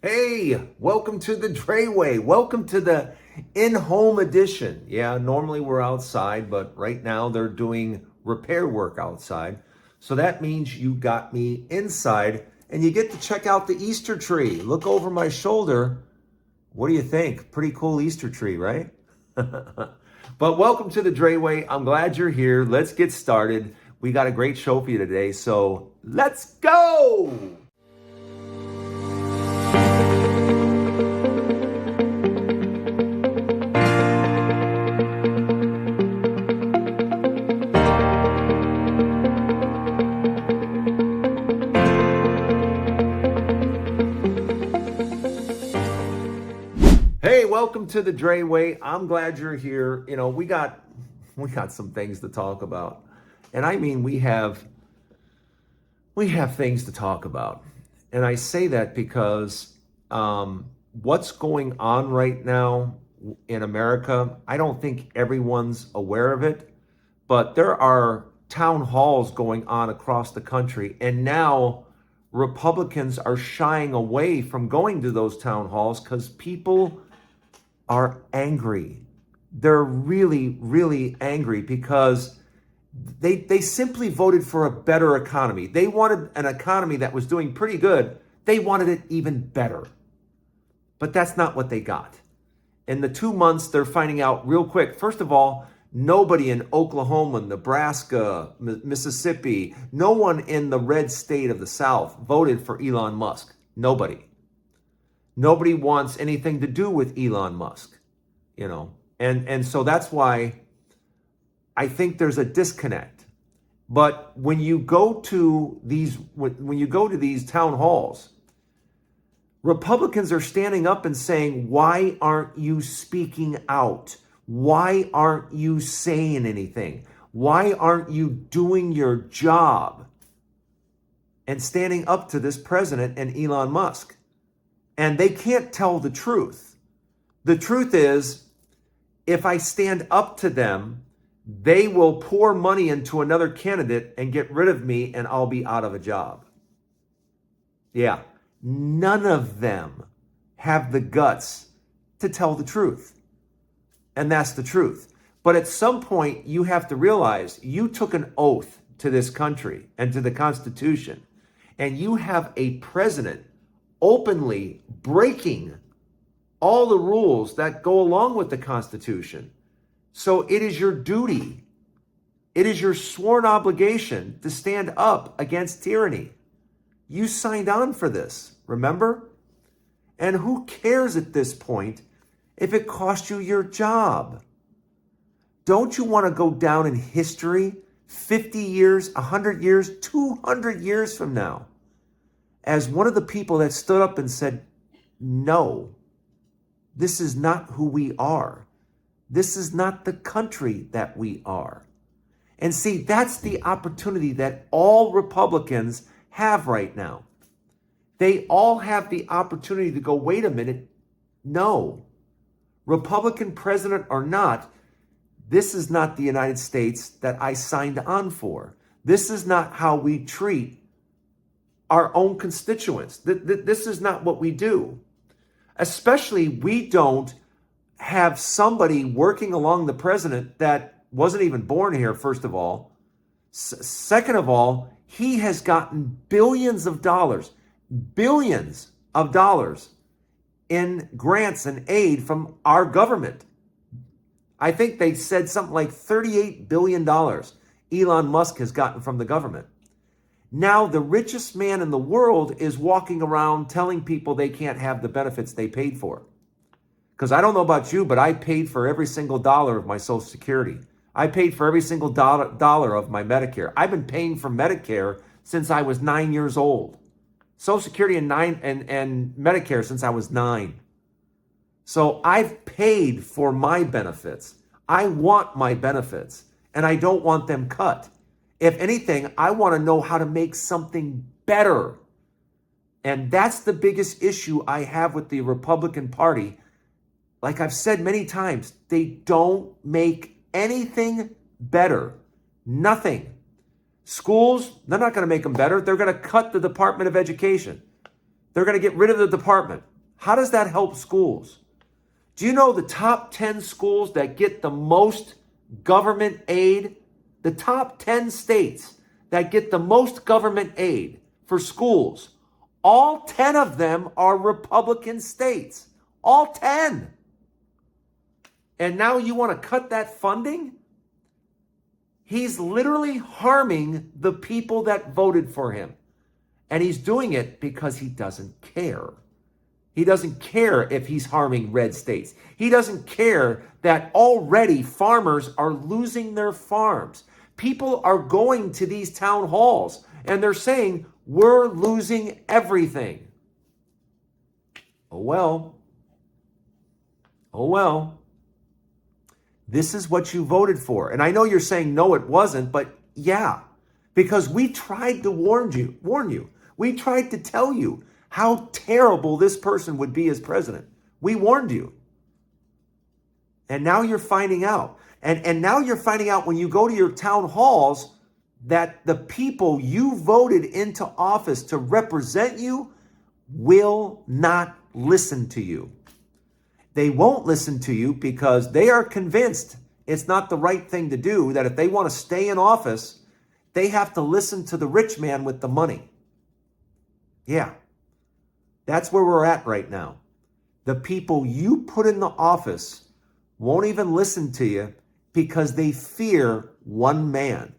Hey, welcome to the Dray Way. Welcome to the in-home edition. Yeah, normally we're outside, but right now they're doing repair work outside. So that means you got me inside and you get to check out the Easter tree. Look over my shoulder. What do you think? Pretty cool Easter tree, right? But welcome to the Dray Way. I'm glad you're here. Let's get started. We got a great show for you today, so let's go! Hey, welcome to the Dray Way. I'm glad you're here. You know, we got some things to talk about. And I mean we have things to talk about. And I say that because what's going on right now in America, I don't think everyone's aware of it, but there are town halls going on across the country, and now Republicans are shying away from going to those town halls because people are angry. They're really, really angry because they simply voted for a better economy. They wanted an economy that was doing pretty good. They wanted it even better. But that's not what they got. In the 2 months, they're finding out real quick. First of all, nobody in Oklahoma, Nebraska, Mississippi, no one in the red state of the South voted for Elon Musk. Nobody. Nobody wants anything to do with Elon Musk, you know. And so that's why I think there's a disconnect. But when you go to these town halls, Republicans are standing up and saying, "Why aren't you speaking out? Why aren't you saying anything? Why aren't you doing your job?" And standing up to this president and Elon Musk. And they can't tell the truth. The truth is, if I stand up to them, they will pour money into another candidate and get rid of me, and I'll be out of a job. Yeah, none of them have the guts to tell the truth. And that's the truth. But at some point, you have to realize you took an oath to this country and to the Constitution, and you have a president openly breaking all the rules that go along with the Constitution. So it is your duty, it is your sworn obligation to stand up against tyranny. You signed on for this, remember? And who cares at this point if it cost you your job? Don't you want to go down in history 50 years, 100 years, 200 years from now as one of the people that stood up and said, "No, this is not who we are. This is not the country that we are." And see, that's the opportunity that all Republicans have right now. They all have the opportunity to go, wait a minute, no. Republican president or not, this is not the United States that I signed on for. This is not how we treat our own constituents. This is not what we do. Especially, we don't have somebody working along the president that wasn't even born here, first of all. Second of all, he has gotten billions of dollars in grants and aid from our government. I think they said something like $38 billion Elon Musk has gotten from the government. Now the richest man in the world is walking around telling people they can't have the benefits they paid for. Because I don't know about you, but I paid for every single dollar of my Social Security. I paid for every single dollar of my Medicare. I've been paying for Medicare since I was 9 years old. Social Security and Medicare since I was 9. So I've paid for my benefits. I want my benefits, and I don't want them cut. If anything, I want to know how to make something better. And that's the biggest issue I have with the Republican Party. Like I've said many times, they don't make anything better. Nothing. Schools, they're not going to make them better. They're going to cut the Department of Education. They're going to get rid of the department. How does that help schools? Do you know the top 10 schools that get the most government aid? The top 10 states that get the most government aid for schools, all 10 of them are Republican states. All 10. And now you want to cut that funding? He's literally harming the people that voted for him. And he's doing it because he doesn't care. He doesn't care if he's harming red states. He doesn't care that already farmers are losing their farms. People are going to these town halls and they're saying, we're losing everything. Oh well. Oh well. This is what you voted for. And I know you're saying, no, it wasn't, but yeah, because we tried to warn you. We tried to tell you how terrible this person would be as president. We warned you. And now you're finding out. And now you're finding out when you go to your town halls that the people you voted into office to represent you will not listen to you. They won't listen to you because they are convinced it's not the right thing to do, that if they want to stay in office, they have to listen to the rich man with the money. Yeah. That's where we're at right now. The people you put in the office won't even listen to you because they fear one man.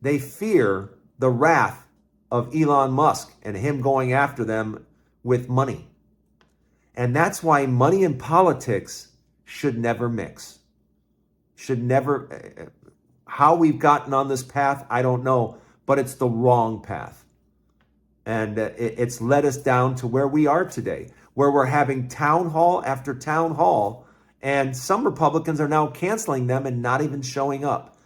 They fear the wrath of Elon Musk and him going after them with money. And that's why money and politics should never mix. Should never. How we've gotten on this path, I don't know, but it's the wrong path. And it's led us down to where we are today, where we're having town hall after town hall, and some Republicans are now canceling them and not even showing up.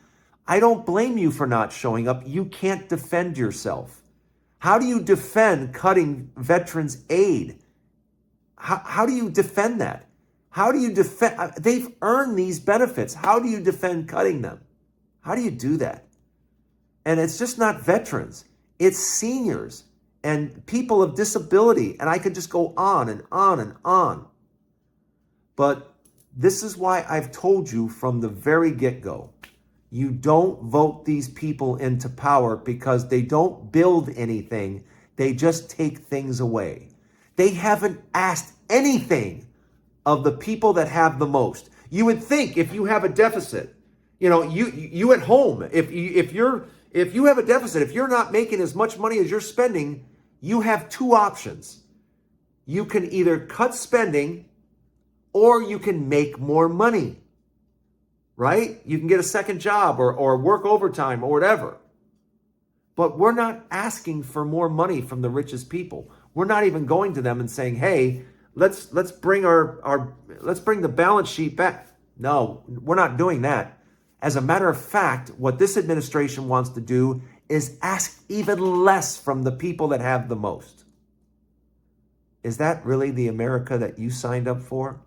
I don't blame you for not showing up. You can't defend yourself. How do you defend cutting veterans' aid? How do you defend that? How do you defend? They've earned these benefits. How do you defend cutting them? How do you do that? And it's just not veterans. It's seniors and people of disability. And I could just go on and on and on. But this is why I've told you from the very get-go, you don't vote these people into power because they don't build anything. They just take things away. They haven't asked anything of the people that have the most. You would think if you have a deficit, you at home, if you have a deficit, if you're not making as much money as you're spending, you have two options. You can either cut spending or you can make more money, right? You can get a second job or work overtime or whatever. But we're not asking for more money from the richest people. We're not even going to them and saying, hey, let's bring let's bring the balance sheet back. No, we're not doing that. As a matter of fact, what this administration wants to do is ask even less from the people that have the most. Is that really the America that you signed up for?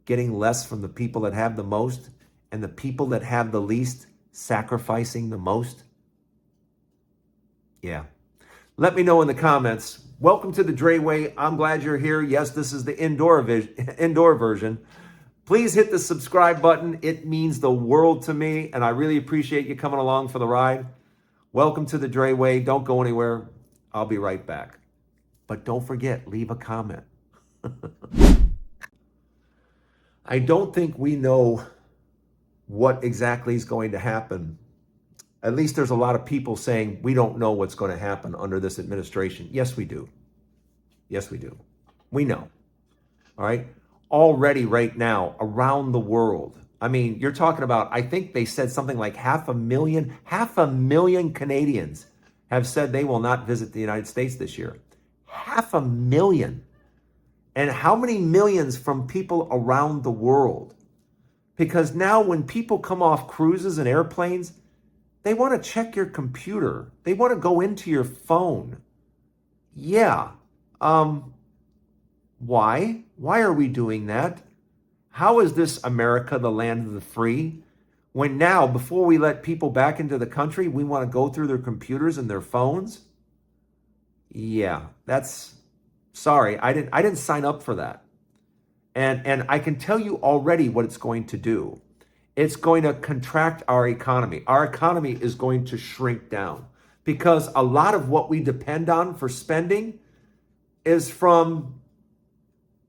Getting less from the people that have the most and the people that have the least sacrificing the most? Yeah. Let me know in the comments. Welcome to the Dray Way. I'm glad you're here. Yes, this is the indoor version. Please hit the subscribe button. It means the world to me, and I really appreciate you coming along for the ride. Welcome to the Dray Way. Don't go anywhere. I'll be right back. But don't forget, leave a comment. I don't think we know what exactly is going to happen. At least there's a lot of people saying we don't know what's going to happen under this administration. Yes, we do. Yes, we do. We know. All right. Already right now around the world. I mean, you're talking about, I think they said something like 500,000 Canadians have said they will not visit the United States this year. 500,000. And how many millions from people around the world? Because now when people come off cruises and airplanes, they want to check your computer. They want to go into your phone. Yeah. Why? Why are we doing that? How is this America the land of the free? When now, before we let people back into the country, we want to go through their computers and their phones? Yeah, that's Sorry, I didn't sign up for that. And I can tell you already what it's going to do. It's going to contract our economy. Our economy is going to shrink down because a lot of what we depend on for spending is from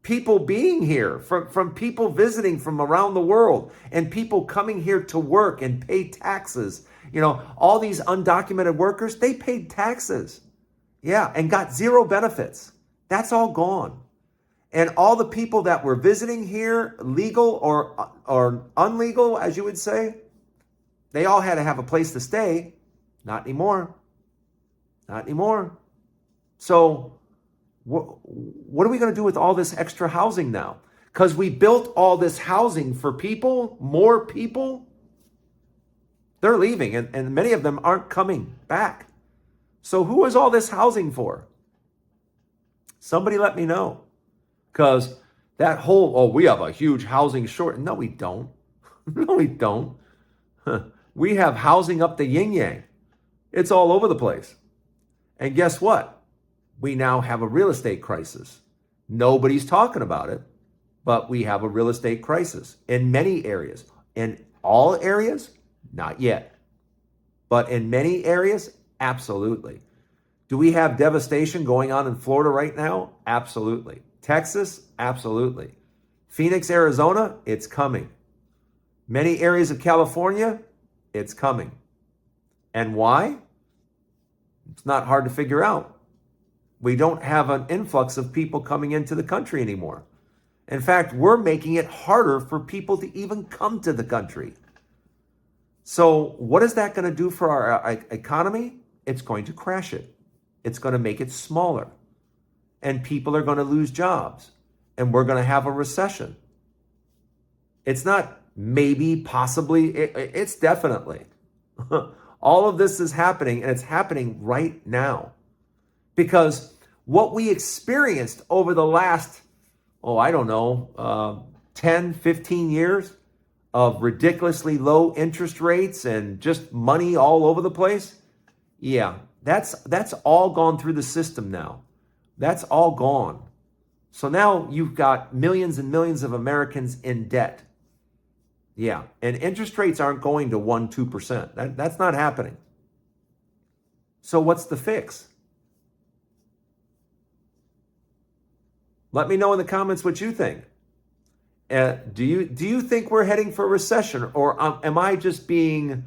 people being here, from people visiting from around the world, and people coming here to work and pay taxes. You know, all these undocumented workers, they paid taxes. Yeah, and got zero benefits. That's all gone. And all the people that were visiting here, legal or unlegal, as you would say, they all had to have a place to stay. Not anymore. Not anymore. So what are we going to do with all this extra housing now? Because we built all this housing for people, more people. They're leaving, and many of them aren't coming back. So who is all this housing for? Somebody let me know. Because that whole, oh, we have a huge housing short. No, we don't. No, we don't. We have housing up the yin-yang. It's all over the place. And guess what? We now have a real estate crisis. Nobody's talking about it, but we have a real estate crisis in many areas. In all areas, not yet. But in many areas, absolutely. Do we have devastation going on in Florida right now? Absolutely. Texas? Absolutely. Phoenix, Arizona? It's coming. Many areas of California? It's coming. And why? It's not hard to figure out. We don't have an influx of people coming into the country anymore. In fact, we're making it harder for people to even come to the country. So what is that going to do for our economy? It's going to crash it. It's going to make it smaller. And people are going to lose jobs. And we're going to have a recession. It's not maybe, possibly, it's definitely. All of this is happening, and it's happening right now. Because what we experienced over the last, 10, 15 years of ridiculously low interest rates and just money all over the place, yeah, that's all gone through the system now. That's all gone. So now you've got millions and millions of Americans in debt. Yeah, and interest rates aren't going to 1%, 2%. That's not happening. So what's the fix? Let me know in the comments what you think. Do you think we're heading for a recession, or am I just being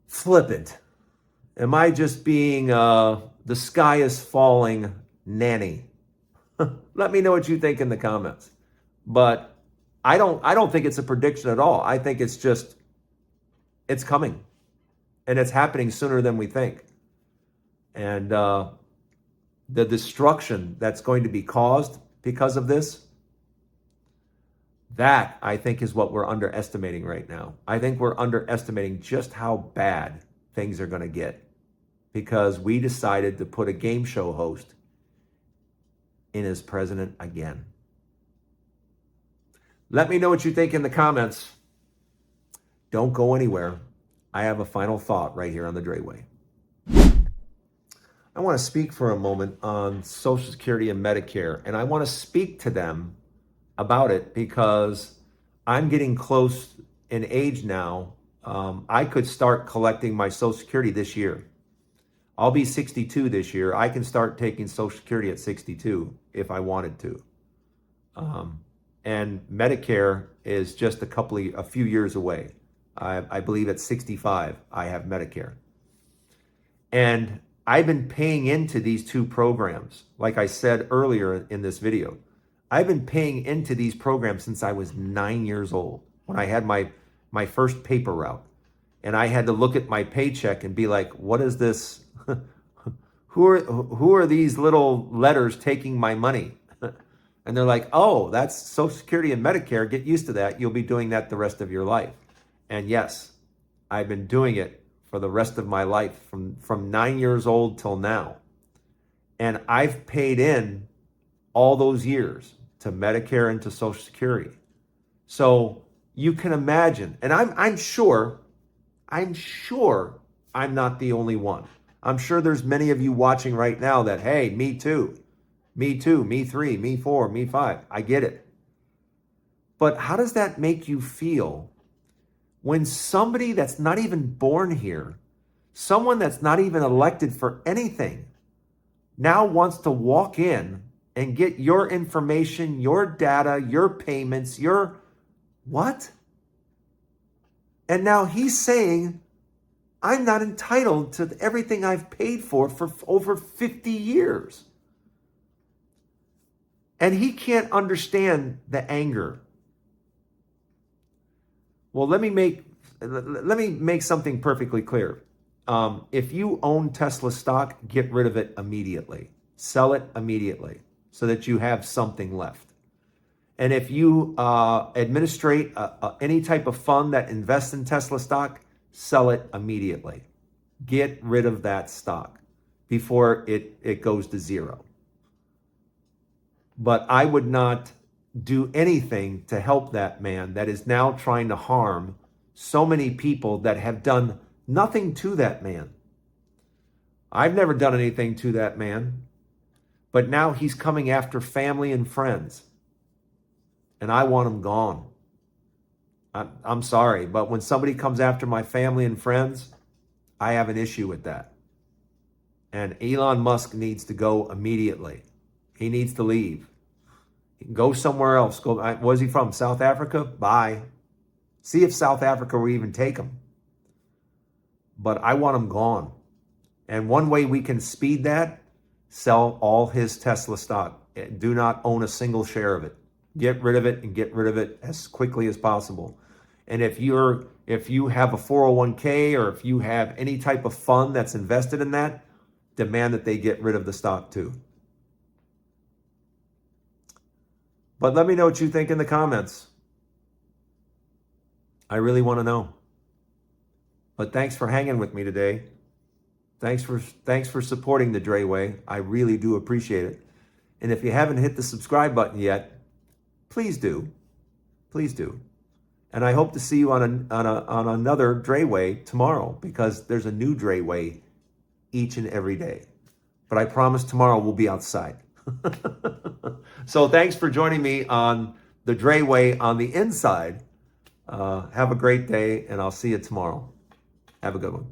flippant? Am I just being the sky is falling nanny? Let me know what you think in the comments. But I don't think it's a prediction at all. I think it's coming, and it's happening sooner than we think. And the destruction that's going to be caused because of this, that I think is what we're underestimating right now. I think we're underestimating just how bad things are going to get because we decided to put a game show host in as president again. Let me know what you think in the comments. Don't go anywhere. I have a final thought right here on the Dray Way. I want to speak for a moment on Social Security and Medicare, and I want to speak to them about it because I'm getting close in age now. I could start collecting my Social Security this year. I'll be 62 this year. I can start taking Social Security at 62 if I wanted to. And Medicare is just a few years away. I believe at 65, I have Medicare. And I've been paying into these two programs. Like I said earlier in this video, I've been paying into these programs since I was 9 years old, when I had my first paper route. And I had to look at my paycheck and be like, what is this? Who are these little letters taking my money? And they're like, oh, that's Social Security and Medicare. Get used to that. You'll be doing that the rest of your life. And yes, I've been doing it for the rest of my life from 9 years old till now. And I've paid in all those years to Medicare and to Social Security. So you can imagine, and I'm sure I'm not the only one. I'm sure there's many of you watching right now that, hey, me too. Me 2, me 3, me 4, me 5. I get it. But how does that make you feel when somebody that's not even born here, someone that's not even elected for anything, now wants to walk in and get your information, your data, your payments, your what? And now he's saying, I'm not entitled to everything I've paid for over 50 years. And he can't understand the anger. Well, let me make something perfectly clear. If you own Tesla stock, get rid of it immediately. Sell it immediately so that you have something left. And if you administrate any type of fund that invests in Tesla stock, sell it immediately. Get rid of that stock before it goes to zero. But I would not do anything to help that man that is now trying to harm so many people that have done nothing to that man. I've never done anything to that man, but now he's coming after family and friends, and I want him gone. I'm sorry, but when somebody comes after my family and friends, I have an issue with that. And Elon Musk needs to go immediately. He needs to leave. He can go somewhere else. Where's he from? South Africa? Bye. See if South Africa will even take him. But I want him gone. And one way we can speed that, sell all his Tesla stock. Do not own a single share of it. Get rid of it and get rid of it as quickly as possible. And if you have a 401k or if you have any type of fund that's invested in that, demand that they get rid of the stock too. But let me know what you think in the comments. I really want to know. But thanks for hanging with me today. Thanks for supporting the Dray Way. I really do appreciate it. And if you haven't hit the subscribe button yet, please do. Please do. And I hope to see you on another Dray Way tomorrow, because there's a new Dray Way each and every day. But I promise tomorrow we'll be outside. So thanks for joining me on the Dray Way on the inside. Have a great day, and I'll see you tomorrow. Have a good one.